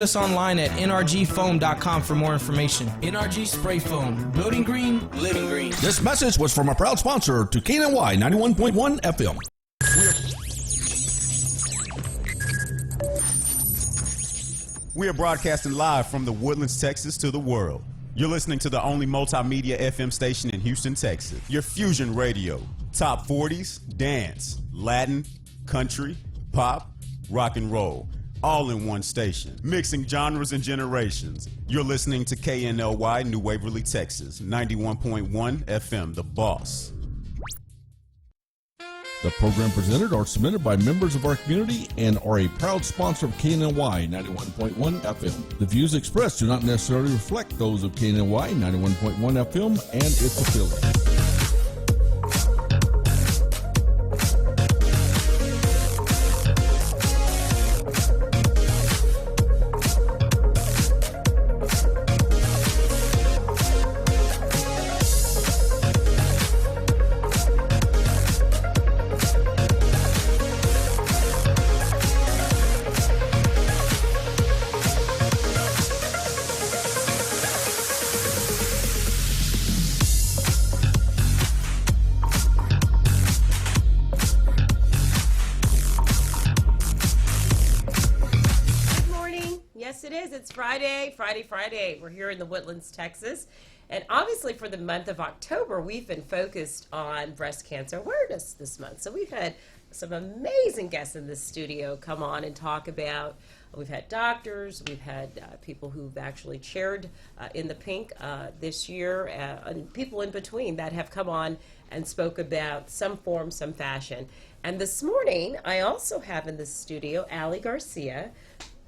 Us online at nrgfoam.com for more information. NRG Spray Foam. Building green, living green. This message was from a proud sponsor to KNLY 91.1 FM. We are broadcasting live from the Woodlands, Texas to the world. You're listening to the only multimedia FM station in Houston, Texas. Your Fusion Radio. Top 40s, dance, Latin, country, pop, rock and roll. All in one station, mixing genres and generations. You're listening to KNLY New Waverly, Texas, 91.1 FM, The Boss. The program presented or submitted by members of our community and are a proud sponsor of KNLY 91.1 FM. The views expressed do not necessarily reflect those of KNLY 91.1 FM and its affiliates. Friday. We're here in the Woodlands, Texas. And obviously for the month of October, we've been focused on breast cancer awareness this month. So we've had some amazing guests in the studio come on and talk about, we've had doctors, we've had people who've actually chaired in the pink this year, and people in between that have come on and spoke about some form, some fashion. And this morning, I also have in the studio Ali Garcia.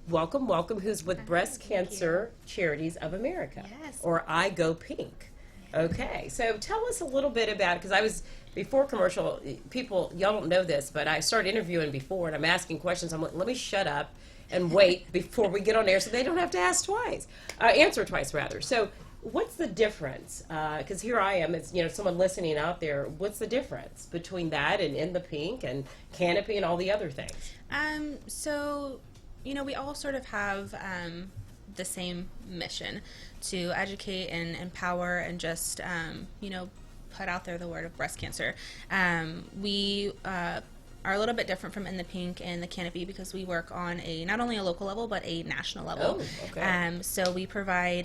Welcome, who's with Breast Cancer Charities of America, or I Go Pink. Okay, so tell us a little bit about it, because I was, before commercial, people, y'all don't know this, but I started interviewing before, and I'm asking questions. I'm like, let me shut up and wait before we get on air so they don't have to answer twice, rather. So what's the difference? Because here I am, it's, someone listening out there, what's the difference between that and In the Pink and Canopy and all the other things? We all sort of have the same mission to educate and empower and just, put out there the word of breast cancer. We are a little bit different from In the Pink and the Canopy because we work on not only a local level but a national level. Oh, okay. So we provide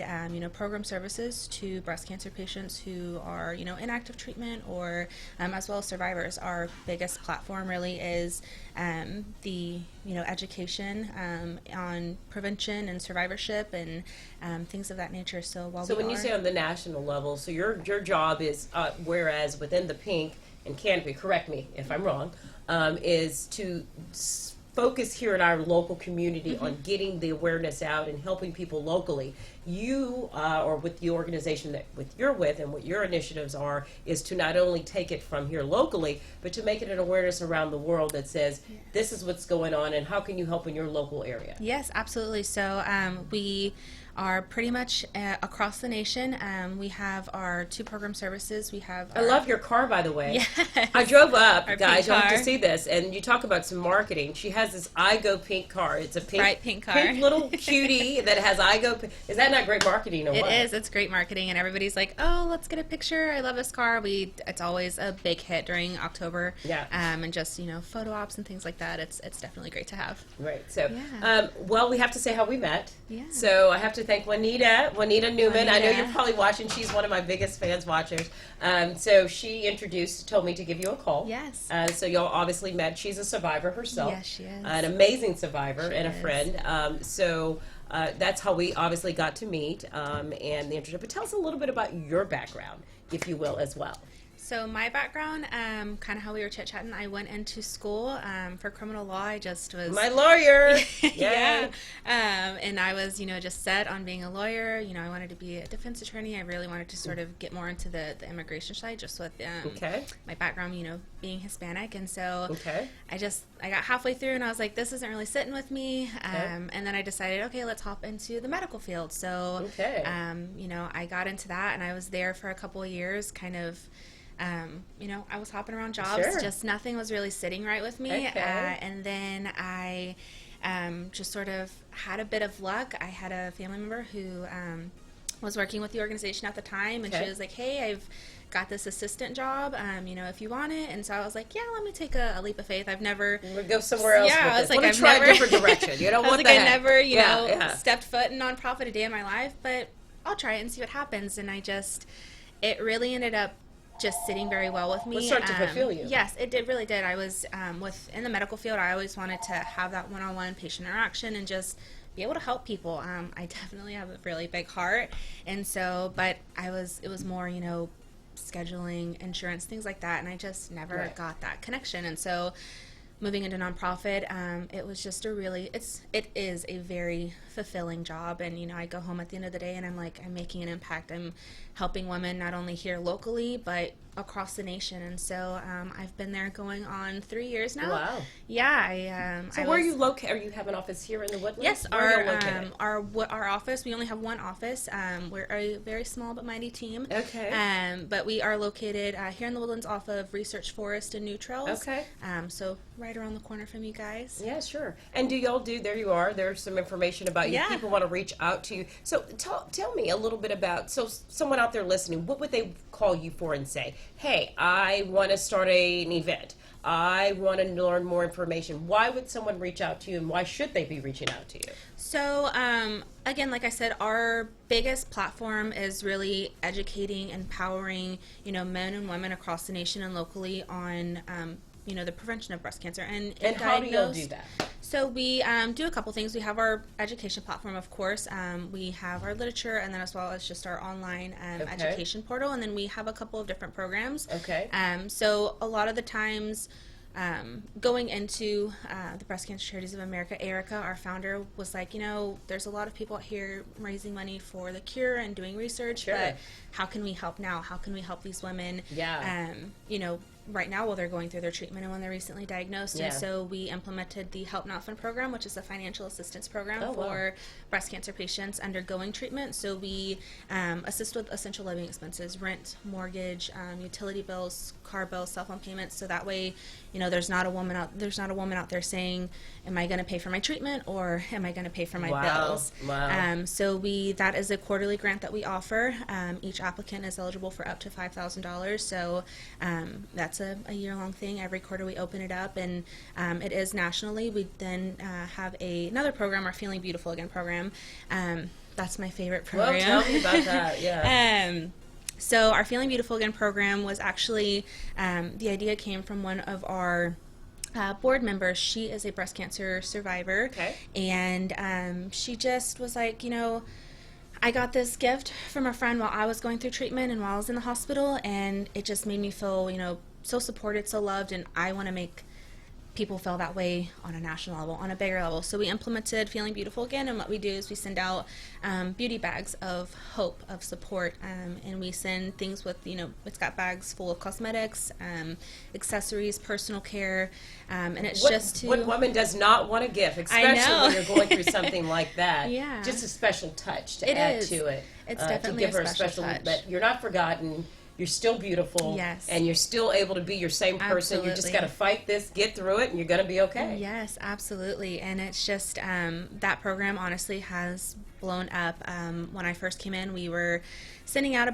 program services to breast cancer patients who are in active treatment or as well as survivors. Our biggest platform really is the education on prevention and survivorship and things of that nature. So when you say on the national level, so your job is whereas within the Pink and Canopy, correct me if I'm wrong, is to focus here in our local community on getting the awareness out and helping people locally. You, or with the organization that you're with and what your initiatives are, is to not only take it from here locally, but to make it an awareness around the world that says, this is what's going on and how can you help in your local area? Yes, absolutely. So we are pretty much across the nation. We have our 2 program services. I love your car, by the way. Yes. I drove up, guys, you'll have to see this, and you talk about some marketing. She has this I Go Pink car. It's a bright pink car. Pink little cutie that has I Go Pink. Is that not great marketing or what? It is. It's great marketing, and everybody's like, oh, let's get a picture. I love this car. It's always a big hit during October. Yeah. And just, photo ops and things like that. It's definitely great to have. Right. So, well, we have to say how we met. Yeah. So I have to thank Juanita Newman. I know you're probably watching. She's one of my biggest fans watchers. So she told me to give you a call. Yes. So y'all obviously met. She's a survivor herself. Yes, she is. An amazing survivor and a is. friend. So that's how we obviously got to meet and the introduction. But tell us a little bit about your background, if you will, as well. So my background, kind of how we were chit-chatting, I went into school for criminal law. I just was... My lawyer! Yeah. And I was, just set on being a lawyer. I wanted to be a defense attorney. I really wanted to sort of get more into the immigration side, just with my background, being Hispanic. And so I got halfway through and I was like, this isn't really sitting with me. And then I decided, okay, let's hop into the medical field. So, I got into that and I was there for a couple of years, kind of... I was hopping around jobs, just nothing was really sitting right with me. And then I just sort of had a bit of luck. I had a family member who was working with the organization at the time, and she was like, hey, I've got this assistant job, if you want it. And so I was like, yeah, let me take a leap of faith. I've never... We'll go somewhere else. Yeah, with I was this. like, I've try never... a different direction. You know, I was what like, the I heck? never, stepped foot in nonprofit a day in my life, but I'll try it and see what happens. And it really ended up just sitting very well with me. It started to fulfill you. Yes, it really did. I was, in the medical field, I always wanted to have that one-on-one patient interaction and just be able to help people. I definitely have a really big heart. And so, but it was more, scheduling, insurance, things like that, and I just never got that connection. And so moving into nonprofit, it was just it is a very fulfilling job. And I go home at the end of the day and I'm like, I'm making an impact. I'm helping women not only here locally but across the nation. And so I've been there going on 3 years now. Wow. Yeah. So where are you located? Are you have an office here in the Woodlands? Yes, our office, we only have one office. We're a very small but mighty team. Okay. But we are located here in the Woodlands off of Research Forest and New Trails. Okay. So right around the corner from you guys. Yeah, sure. And do y'all there you are, there's some information about you. Yeah. People want to reach out to you. So tell me a little bit about, someone out there listening, what would they call you for and say, hey, I want to start an event. I want to learn more information. Why would someone reach out to you, and why should they be reaching out to you? So, again, like I said, our biggest platform is really educating, empowering, men and women across the nation and locally on, the prevention of breast cancer. And how do you do that? So we do a couple things. We have our education platform, of course. We have our literature, and then as well as just our online education portal. And then we have a couple of different programs. Okay. So a lot of the times, going into the Breast Cancer Charities of America, Erica, our founder, was like, there's a lot of people out here raising money for the cure and doing research, but how can we help now? How can we help these women? Yeah. Right now while they're going through their treatment and when they're recently diagnosed. Yeah. And so we implemented the Help Not Fund program, which is a financial assistance program for breast cancer patients undergoing treatment. So we assist with essential living expenses, rent, mortgage, utility bills, car bills, cell phone payments. So that way, there's not a woman out there saying, am I going to pay for my treatment or am I going to pay for my bills? Wow. So that is a quarterly grant that we offer. Each applicant is eligible for up to $5,000. So that's a year-long thing. Every quarter we open it up, and it is nationally. We then have another program, our Feeling Beautiful Again program. That's my favorite program. Well, tell me about that, yeah. So our Feeling Beautiful Again program was actually, the idea came from one of our board members. She is a breast cancer survivor. Okay. And she just was like, I got this gift from a friend while I was going through treatment and while I was in the hospital, and it just made me feel, so supported, so loved, and I want to make people feel that way on a national level, on a bigger level. So we implemented Feeling Beautiful Again, and what we do is we send out beauty bags of hope, of support, and we send things with, it's got bags full of cosmetics, accessories, personal care, and it's what woman does not want a gift, especially when you're going through something like that. Yeah. Just a special touch to add to it. It's definitely to give her a special touch. But you're not forgotten. You're still beautiful, yes, and you're still able to be your same person. Absolutely. You just got to fight this, get through it, and you're going to be okay. Yes, absolutely. And it's just that program honestly has blown up. When I first came in, we were sending out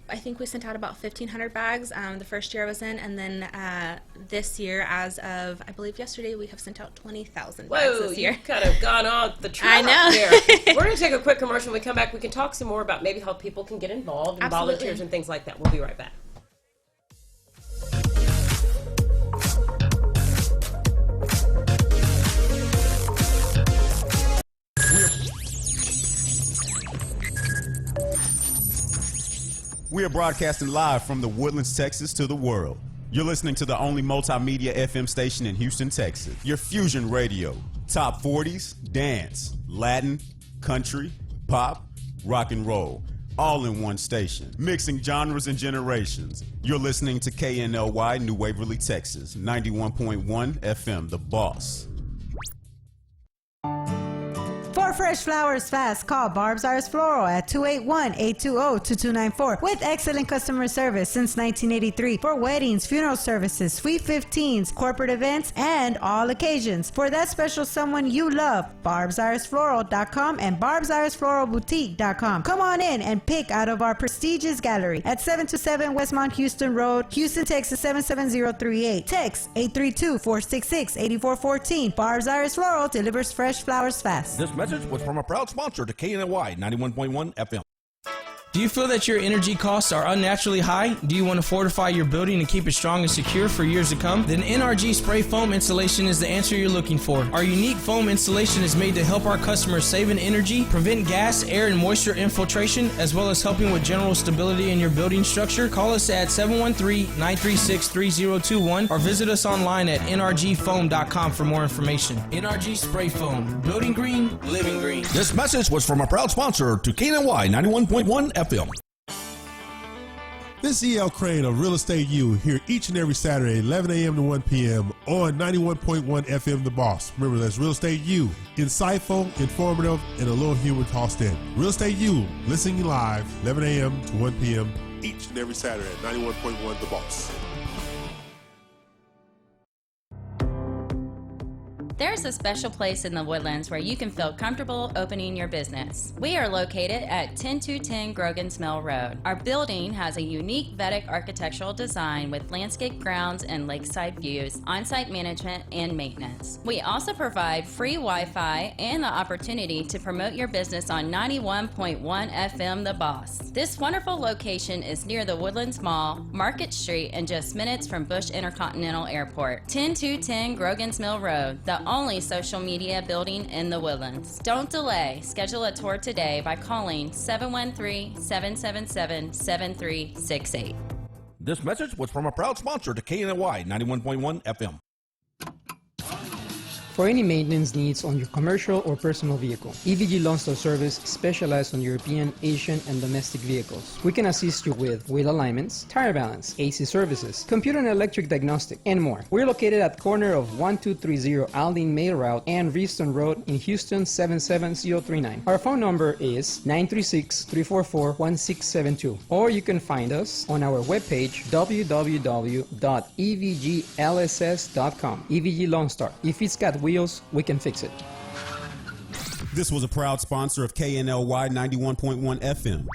I think we sent out about 1,500 bags the first year I was in, and then this year, as of I believe yesterday, we have sent out 20,000 bags this year. You've kind of gone on the trail. I know. There. We're going to take a quick commercial. When we come back, we can talk some more about maybe how people can get involved and Absolutely. volunteers and things like that. We'll be right back. We are broadcasting live from the Woodlands, Texas to the world. You're listening to the only multimedia FM station in Houston, Texas. Your fusion radio. Top 40s, dance, Latin, country, pop, rock and roll. All in one station. Mixing genres and generations. You're listening to KNLY New Waverly, Texas. 91.1 FM, The Boss. For For fresh flowers fast, call Barb's Iris Floral at 281-820-2294 with excellent customer service since 1983 for weddings, funeral services, sweet 15s, corporate events, and all occasions. For that special someone you love, barbsirisfloral.com and barbsirisfloralboutique.com. Come on in and pick out of our prestigious gallery at 727 Westmont Houston Road, Houston, Texas 77038. Text 832-466-8414. Barb's Iris Floral delivers fresh flowers fast. This message was from a proud sponsor to KNLY 91.1 FM. Do you feel that your energy costs are unnaturally high? Do you want to fortify your building and keep it strong and secure for years to come? Then NRG Spray Foam Installation is the answer you're looking for. Our unique foam installation is made to help our customers save in energy, prevent gas, air, and moisture infiltration, as well as helping with general stability in your building structure. Call us at 713-936-3021 or visit us online at nrgfoam.com for more information. NRG Spray Foam. Building green, living green. This message was from a proud sponsor to KNLY 91.1 FM. This is E.L. Crane of Real Estate U here each and every Saturday, 11 a.m. to 1 p.m. on 91.1 FM The Boss. Remember, that's Real Estate U. Insightful, informative, and a little humor tossed in. Real Estate U, listening live, 11 a.m. to 1 p.m. each and every Saturday at 91.1 The Boss. There's a special place in the Woodlands where you can feel comfortable opening your business. We are located at 10210 Grogan's Mill Road. Our building has a unique Vedic architectural design with landscape grounds and lakeside views, on-site management, and maintenance. We also provide free Wi-Fi and the opportunity to promote your business on 91.1 FM The Boss. This wonderful location is near the Woodlands Mall, Market Street, and just minutes from Bush Intercontinental Airport. 10210 Grogan's Mill Road, the only social media building in the Woodlands. Don't delay. Schedule a tour today by calling 713-777-7368. This message was from a proud sponsor to KNLY 91.1 FM. For any maintenance needs on your commercial or personal vehicle, EVG Lawn Store Service specializes on European, Asian, and domestic vehicles. We can assist you with wheel alignments, tire balance, AC services, computer and electric diagnostic, and more. We're located at the corner of 1230 Aldine Mail Route and Reeston Road in Houston 77039. Our phone number is 936-344-1672, or you can find us on our webpage www.evglss.com. EVG Lawn Star. If it's got wheels, we can fix it. This was a proud sponsor of KNLY 91.1 FM.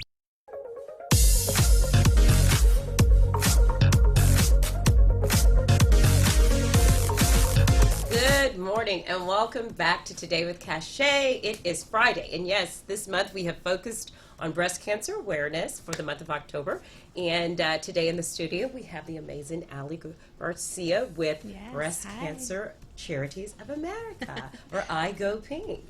Good morning and welcome back to Today with Cachet. It is Friday, and yes, this month we have focused on breast cancer awareness for the month of October. And today in the studio we have the amazing Ali Garcia with Breast Cancer Charities of America, or I Go Pink,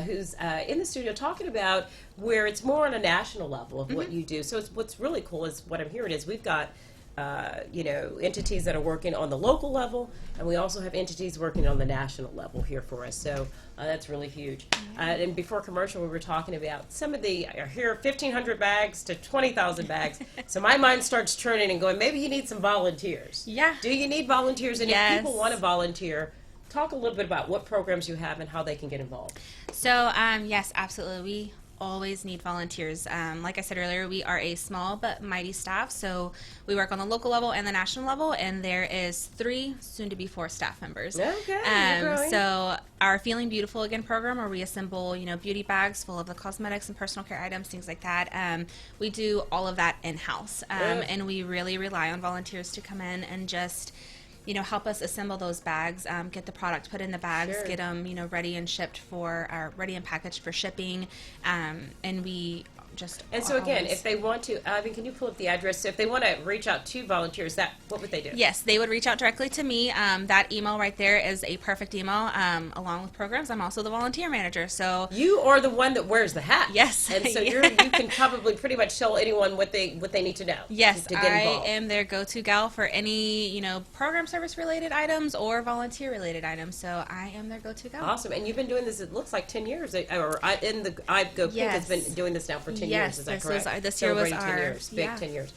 who's in the studio talking about where it's more on a national level of what you do. So what's really cool is what I'm hearing is we've got entities that are working on the local level, and we also have entities working on the national level here for us. So that's really huge. And before commercial, we were talking about some of the, here 1,500 bags to 20,000 bags. So my mind starts turning and going, maybe you need some volunteers. Yeah. Do you need volunteers? And if people want to volunteer, talk a little bit about what programs you have and how they can get involved. So, yes, absolutely. We always need volunteers. Like I said earlier, we are a small but mighty staff, so we work on the local level and the national level, and there is 3, soon to be 4 staff members. Okay. So our Feeling Beautiful Again program, where we assemble, beauty bags full of the cosmetics and personal care items, things like that. We do all of that in-house, and we really rely on volunteers to come in and just help us assemble those bags, get the product put in the bags, get them, ready and shipped ready and packaged for shipping, and we just. And so again, if they want to, can you pull up the address? So if they want to reach out to volunteers, what would they do? Yes, they would reach out directly to me. That email right there is a perfect email. Along with programs, I'm also the volunteer manager. So you are the one that wears the hat. Yes, and so you can probably pretty much tell anyone what they need to know. Yes, to get involved. I am their go-to gal for any program service related items or volunteer related items. So I am their go-to gal. Awesome, and you've been doing this. It looks like 10 years. I Go Pink has been doing this now for 10 10 years, is that correct? This year was 10 our years, big 10 years.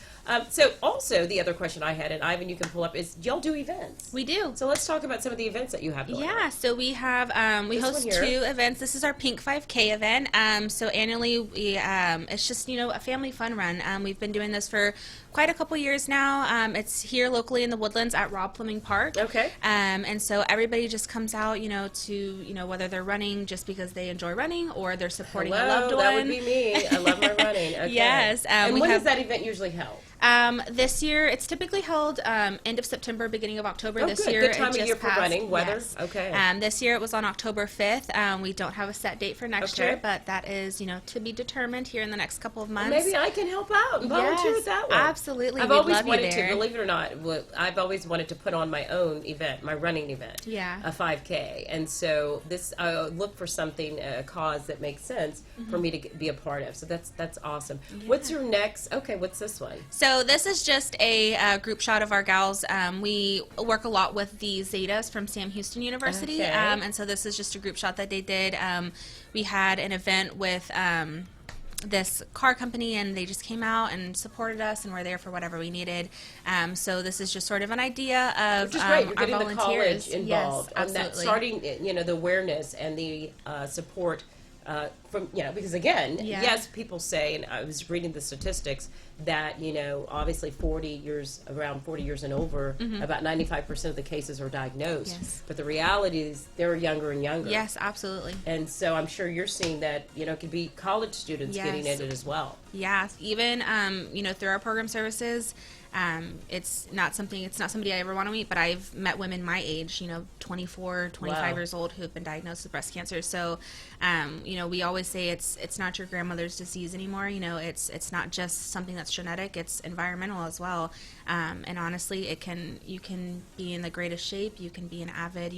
So also the other question I had, and Ivan, you can pull up, is y'all do events? We do. So let's talk about some of the events that you have going on. So we have we host 2 events. This is our Pink 5K event. So annually, we it's just a family fun run. We've been doing this for quite a couple years now. It's here locally in the Woodlands at Rob Fleming Park. Okay. And so everybody just comes out, to whether they're running just because they enjoy running or they're supporting a loved one. That would be me. I love my running. Okay. Yes. And when does that event usually held? This year, it's typically held end of September, beginning of October. This good. year, Good time it of year for passed. running, weather. Yes. Okay. This year, it was on October 5th. We don't have a set date for next year, but that is, to be determined here in the next couple of months. Well, maybe I can help out and volunteer with that one. Absolutely. I've always wanted to, believe it or not, I've always wanted to put on my own event, my running event. Yeah. A 5K. And so I look for something, a cause that makes sense for me to be a part of. So that's awesome. Yeah. What's your next? Okay, what's this one? So this is just a group shot of our gals. We work a lot with the Zetas from Sam Houston University. Okay. And so this is just a group shot that they did. We had an event with this car company, and they just came out and supported us and were there for whatever we needed. So this is just sort of an idea of Which is great. You're our getting the volunteers college involved. Yes, and that starting, the awareness and the support from, because again, yes, people say, and I was reading the statistics, that, obviously around 40 years and over, about 95% of the cases are diagnosed. Yes. But the reality is they're younger and younger. Yes, absolutely. And so I'm sure you're seeing that, it could be college students getting into it as well. Yes, even, through our program services, it's not somebody I ever want to meet, but I've met women my age, 24, 25 years old, who have been diagnosed with breast cancer. So, we always say it's not your grandmother's disease anymore. It's not just something that's genetic, it's environmental as well. And honestly, you can be in the greatest shape, you can be an avid,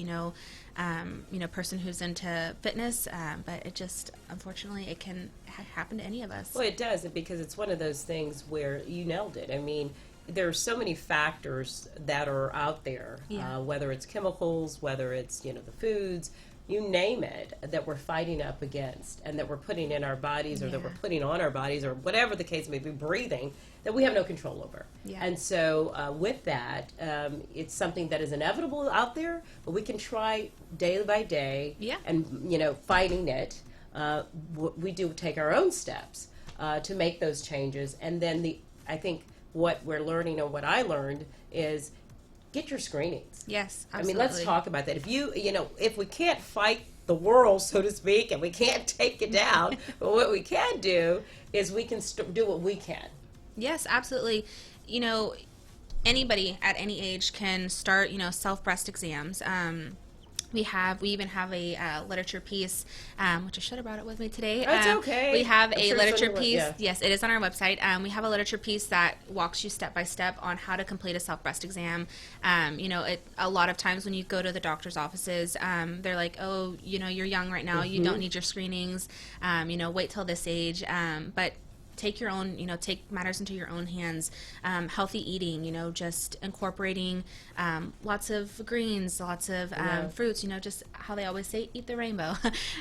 person who's into fitness, but it just, unfortunately, it can happen to any of us. Well, it does, because it's one of those things where you nailed it. I mean, there are so many factors that are out there, whether it's chemicals, whether it's, the foods, you name it, that we're fighting up against and that we're putting in our bodies or that we're putting on our bodies or whatever the case may be, breathing, that we have no control over. Yeah. And so with that, it's something that is inevitable out there, but we can try day by day and, fighting it. We do take our own steps to make those changes. And then I think what we're learning, or what I learned, is get your screenings. Yes, absolutely. I mean, let's talk about that. If if we can't fight the world, so to speak, and we can't take it down, but what we can do is we can do what we can. Yes, absolutely. Anybody at any age can start, self-breast exams. We even have a literature piece, which I should have brought it with me today. That's okay. We have a literature piece. Yes, it is on our website. We have a literature piece that walks you step by step on how to complete a self-breast exam. A lot of times when you go to the doctor's offices, they're like, oh, you're young right now. You don't need your screenings. Wait till this age. But take your own, take matters into your own hands. Healthy eating, just incorporating lots of greens, lots of fruits, just how they always say, eat the rainbow.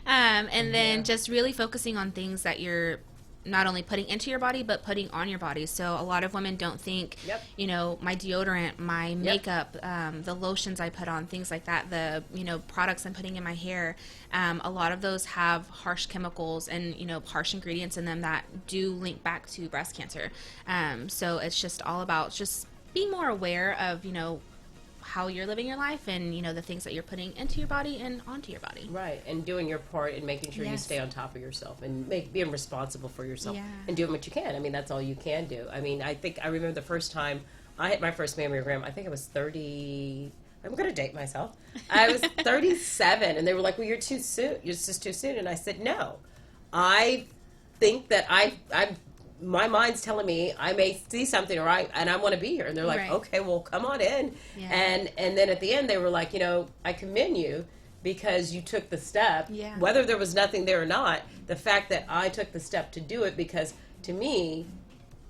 And then just really focusing on things that you're not only putting into your body, but putting on your body. So a lot of women don't think, my deodorant, my makeup, the lotions I put on, things like that, the, products I'm putting in my hair, a lot of those have harsh chemicals and, harsh ingredients in them that do link back to breast cancer. So it's just all about just being more aware of, how you're living your life and, the things that you're putting into your body and onto your body. Right, and doing your part and making sure you stay on top of yourself and being responsible for yourself and doing what you can. I mean, that's all you can do. I mean, I remember the first time I had my first mammogram, I think I was 30, I'm going to date myself. I was 37, and they were like, well, you're too soon. It's just too soon. And I said, no. I think that my mind's telling me I may see something and I want to be here. And they're like, okay, well, come on in. Yeah. And then at the end they were like, I commend you because you took the step, whether there was nothing there or not, the fact that I took the step to do it, because to me,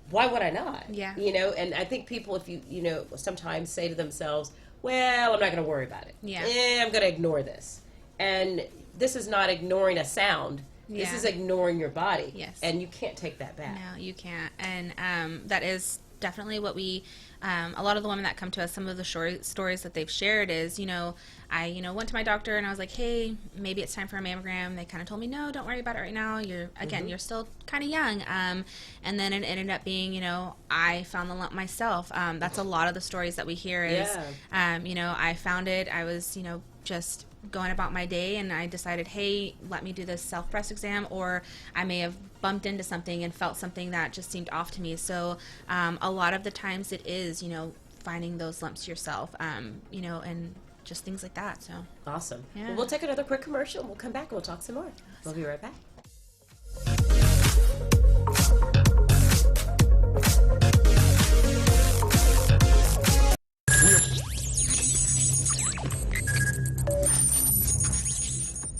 why would I not? Yeah. And I think people, if you sometimes say to themselves, well, I'm not going to worry about it. Yeah. I'm going to ignore this. And this is not ignoring a sound. This is ignoring your body. Yes. And you can't take that back. No, you can't. And that is definitely what we, a lot of the women that come to us, some of the stories that they've shared is, I, went to my doctor and I was like, hey, maybe it's time for a mammogram. They kind of told me, no, don't worry about it right now. You're still kind of young. And then it ended up being, I found the lump myself. That's a lot of the stories that we hear is, I found it. I was, just going about my day and I decided, hey, let me do this self breast exam, or I may have bumped into something and felt something that just seemed off to me. So a lot of the times it is, finding those lumps yourself, and just things like that. So awesome. Yeah. Well, we'll take another quick commercial and we'll come back and we'll talk some more. Awesome. We'll be right back.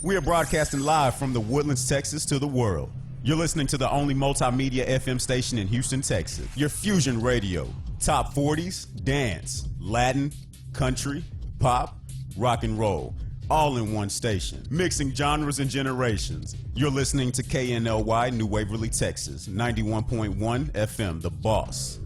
We are broadcasting live from the Woodlands, Texas to the world. You're listening to the only multimedia FM station in Houston, Texas. Your fusion radio. Top 40s, dance, Latin, country, pop, rock and roll. All in one station. Mixing genres and generations. You're listening to KNLY New Waverly, Texas. 91.1 FM, The Boss.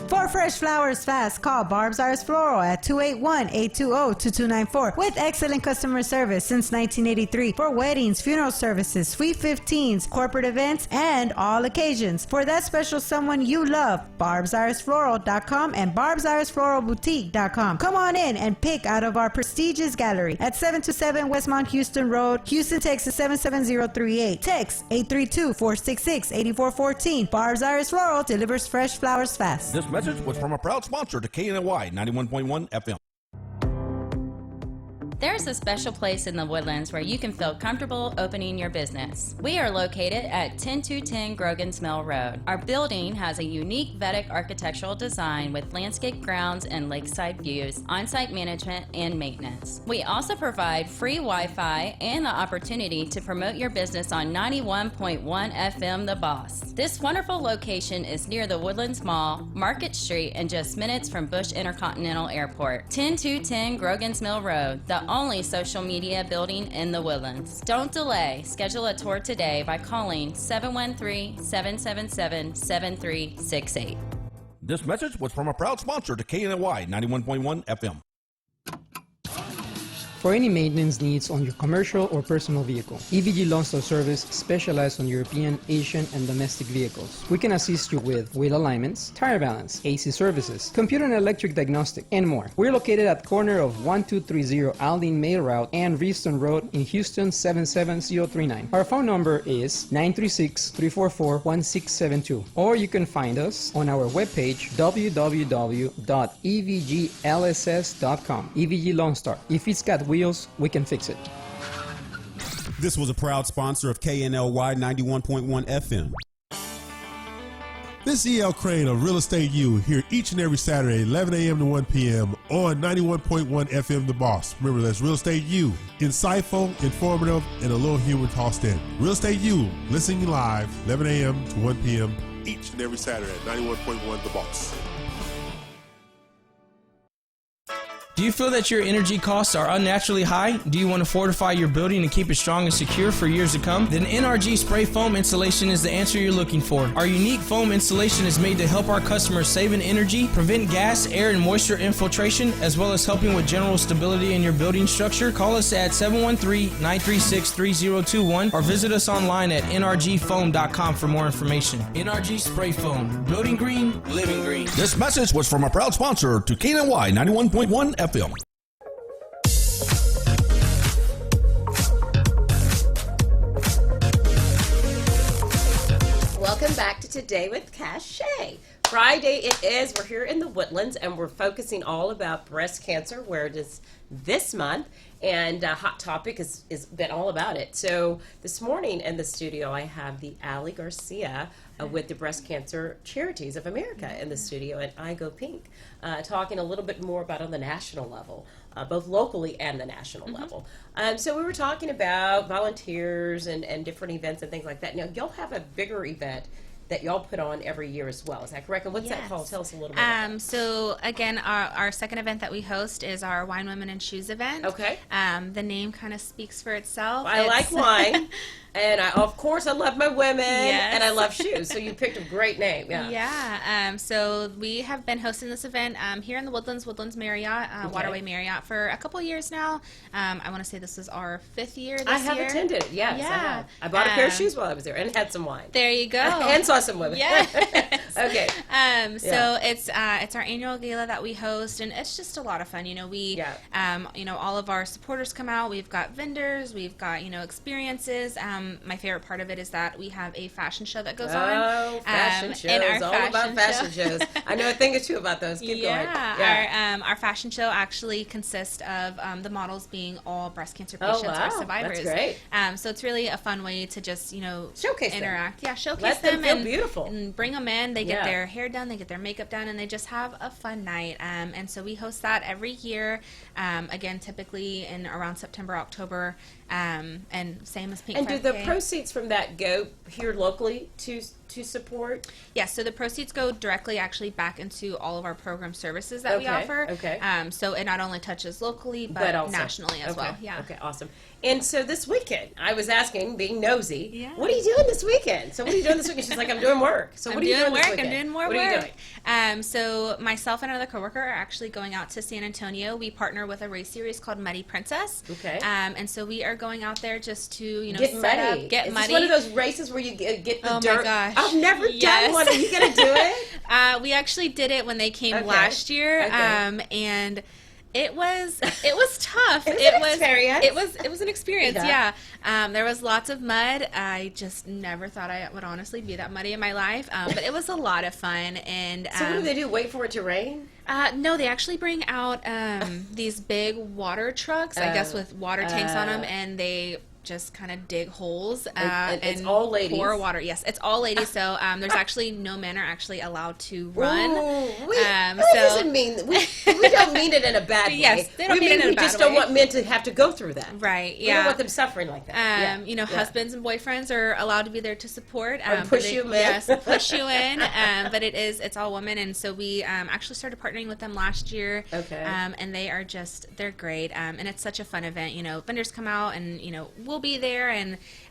For fresh flowers fast, call Barb's Iris Floral at 281-820-2294 with excellent customer service since 1983 for weddings, funeral services, sweet 15s, corporate events, and all occasions. For that special someone you love, barbsirisfloral.com and barbsirisfloralboutique.com. Come on in and pick out of our prestigious gallery at 727 Westmount Houston Road, Houston, Texas 77038. Text 832-466-8414. Barb's Iris Floral delivers fresh flowers fast. This message was from a proud sponsor to KNLY 91.1 FM. There's a special place in the Woodlands where you can feel comfortable opening your business. We are located at 10210 Grogan's Mill Road. Our building has a unique Vedic architectural design with landscape grounds and lakeside views, on-site management, and maintenance. We also provide free Wi-Fi and the opportunity to promote your business on 91.1 FM The Boss. This wonderful location is near the Woodlands Mall, Market Street, and just minutes from Bush Intercontinental Airport. 10210 Grogan's Mill Road, the only social media building in the Woodlands. Don't delay. Schedule a tour today by calling 713-777-7368. This message was from a proud sponsor to KNLY 91.1 FM. For any maintenance needs on your commercial or personal vehicle, EVG Loan Store Service specializes on European, Asian, and domestic vehicles. We can assist you with wheel alignments, tire balance, AC services, computer and electric diagnostic, and more. We're located at corner of 1230 Aldine Mail Route and Reeston Road in Houston 77039. Our phone number is 936-344-1672, or you can find us on our webpage www.evglss.com. EVG Loan Star. If it's got wheels, we can fix it. This was a proud sponsor of KNLY 91.1 FM. This is E.L. Crane of Real Estate U here each and every Saturday, 11 a.m. to 1 p.m. on 91.1 FM The Boss. Remember, that's Real Estate U. Insightful, informative, and a little humor tossed in. Real Estate U, listening live, 11 a.m. to 1 p.m. each and every Saturday at 91.1 The Boss. Do you feel that your energy costs are unnaturally high? Do you want to fortify your building and keep it strong and secure for years to come? Then NRG Spray Foam Insulation is the answer you're looking for. Our unique foam insulation is made to help our customers save in energy, prevent gas, air, and moisture infiltration, as well as helping with general stability in your building structure. Call us at 713-936-3021 or visit us online at nrgfoam.com for more information. NRG Spray Foam. Building green, living green. This message was from a proud sponsor to KNLY 91.1 FM. Welcome back to Today with Cachet. Friday it is. We're here in the Woodlands and we're focusing all about breast cancer awareness this month. And Hot Topic has been all about it. So this morning in the studio I have the Ali Garcia with the Breast Cancer Charities of America in the studio, and I Go Pink, talking a little bit more about on the national level, both locally and the national level. So we were talking about volunteers and different events and things like that. Now, you'll have a bigger event that y'all put on every year as well. Is that correct? And what's that called? Tell us a little bit about that. So again, our second event that we host is our Wine, Women, and Shoes event. Okay. The name kind of speaks for itself. I like wine. And of course, I love my women, and I love shoes. So you picked a great name. Yeah. Yeah. So we have been hosting this event here in the Woodlands Marriott, Waterway Marriott, for a couple of years now. I want to say this is our 5th year this year. I have attended it, yes. Yeah. I have. I bought a pair of shoes while I was there and had some wine. There you go. And saw some women. Yeah. Okay. So it's our annual gala that we host, and it's just a lot of fun. We, all of our supporters come out. We've got vendors. We've got, experiences. My favorite part of it is that we have a fashion show that goes on. Oh, fashion shows. All about fashion shows. I know a thing or two about those. Keep going. Yeah. Our fashion show actually consists of the models being all breast cancer patients or survivors. That's great. So it's really a fun way to just, showcase interact. Them. Yeah, showcase Let them. Feel beautiful. And bring them in. They get their hair done. They get their makeup done. And they just have a fun night. And so we host that every year. Again, typically in around September, October. And same as Pink 5K. And do the proceeds from that go here locally to support? Yes, so the proceeds go directly actually back into all of our program services that we offer. Okay. So it not only touches locally, but also nationally as well. Yeah. Okay, awesome. And so this weekend, I was asking, being nosy, what are you doing this weekend? So what are you doing this weekend? She's like, I'm doing work. So what are you doing this weekend? I'm doing more work. What are you doing? So myself and another coworker are actually going out to San Antonio. We partner with a race series called Muddy Princess. Okay. And so we are going out there just to, get set muddy. up, get Is muddy. This one of those races where you get the dirt? Oh my gosh. I've never done one. Are you going to do it? We actually did it when they came last year. And it was tough. It was an experience. Yeah. There was lots of mud. I just never thought I would honestly be that muddy in my life. But it was a lot of fun. And so what do they do? Wait for it to rain? No, they actually bring out these big water trucks, I guess, with water tanks on them, and they just kind of dig holes and it's all ladies. Pour water. Yes, it's all ladies. So there's actually no men are actually allowed to run. That doesn't mean we don't mean it in a bad way. Yes, they don't mean it in a bad way. We just don't want men to have to go through that. Right. Yeah. We don't want them suffering like that. Husbands and boyfriends are allowed to be there to support. Push you in. Yes, push you in. But it's all women, and so we actually started partnering with them last year. Okay. And they're great. And it's such a fun event. Vendors come out, and we'll be there,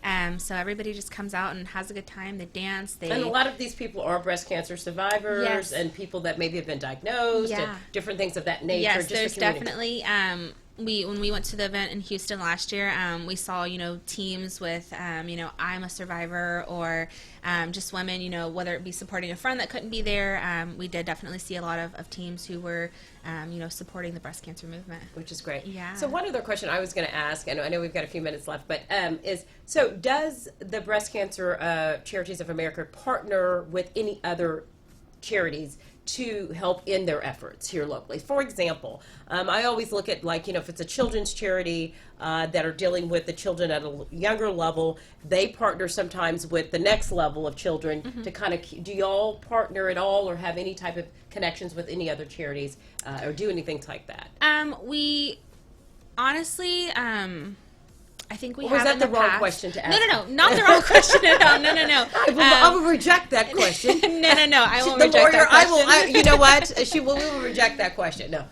and so everybody just comes out and has a good time. They dance. And a lot of these people are breast cancer survivors and people that maybe have been diagnosed and different things of that nature. Yes, there's definitely. When we went to the event in Houston last year, we saw teams with I'm a survivor, or just women, whether it be supporting a friend that couldn't be there. We did definitely see a lot of teams who were supporting the breast cancer movement, which is great. Yeah. So one other question I was going to ask, and I know we've got a few minutes left, but does the Breast Cancer Charities of America partner with any other charities to help in their efforts here locally? For example, I always look at, if it's a children's charity that are dealing with the children at a younger level, they partner sometimes with the next level of children to kind of, do y'all partner at all or have any type of connections with any other charities or do anything like that? We honestly, I think we or have. Was that in the wrong past. question to ask? No, not the wrong question at all. No. I will reject that question. No. I won't reject that question. You know what? We will reject that question. No.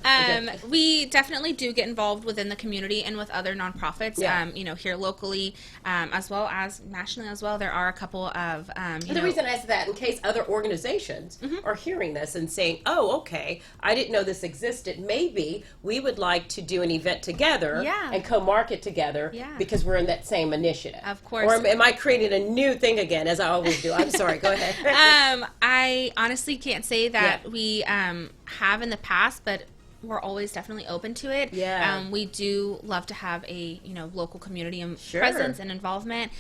We definitely do get involved within the community and with other nonprofits. Yeah. Here locally, as well as nationally as well. There are a couple of. The reason I ask that, in case other organizations are hearing this and saying, "Oh, okay, I didn't know this existed. Maybe we would like to do an event together and co-market together." Yeah. Because we're in that same initiative. Of course. Or am I creating a new thing again, as I always do? I'm sorry. Go ahead. I honestly can't say that we have in the past, but we're always definitely open to it. Yeah. We do love to have a local community presence and involvement.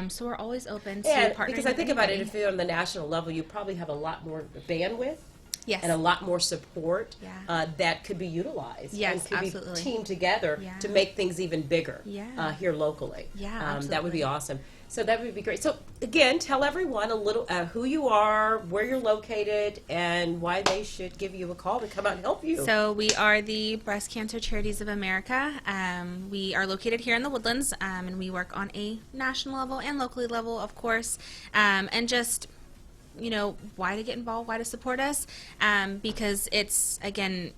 So we're always open to partnering. Because I think about it, if you're on the national level, you probably have a lot more bandwidth. Yes. And a lot more support that could be utilized. Yes, and could absolutely. be teamed together to make things even bigger here locally. Yeah, absolutely. That would be awesome. So that would be great. So again, tell everyone a little who you are, where you're located, and why they should give you a call to come out and help you. So we are the Breast Cancer Charities of America. We are located here in the Woodlands, and we work on a national level and locally level, of course, and just why to get involved, why to support us, because it's, again,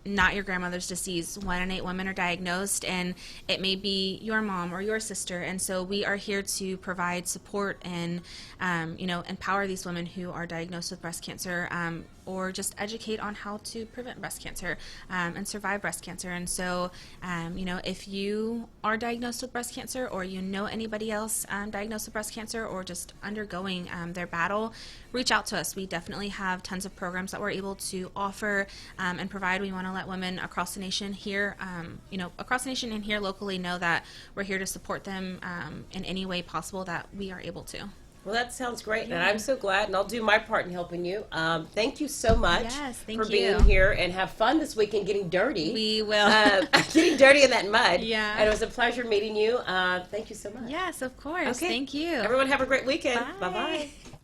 not your grandmother's disease. 1 in 8 women are diagnosed, and it may be your mom or your sister. And so we are here to provide support and, empower these women who are diagnosed with breast cancer, or just educate on how to prevent breast cancer and survive breast cancer. And so, if you are diagnosed with breast cancer, or you know anybody else diagnosed with breast cancer, or just undergoing their battle, reach out to us. We definitely have tons of programs that we're able to offer and provide. We want to let women across the nation here, across the nation and here locally, know that we're here to support them in any way possible that we are able to. Well, that sounds great, and I'm so glad, and I'll do my part in helping you. Thank you so much for being here, and have fun this weekend getting dirty. We will. Getting dirty in that mud. Yeah. And it was a pleasure meeting you. Thank you so much. Yes, of course. Okay. Thank you. Everyone have a great weekend. Bye. Bye-bye.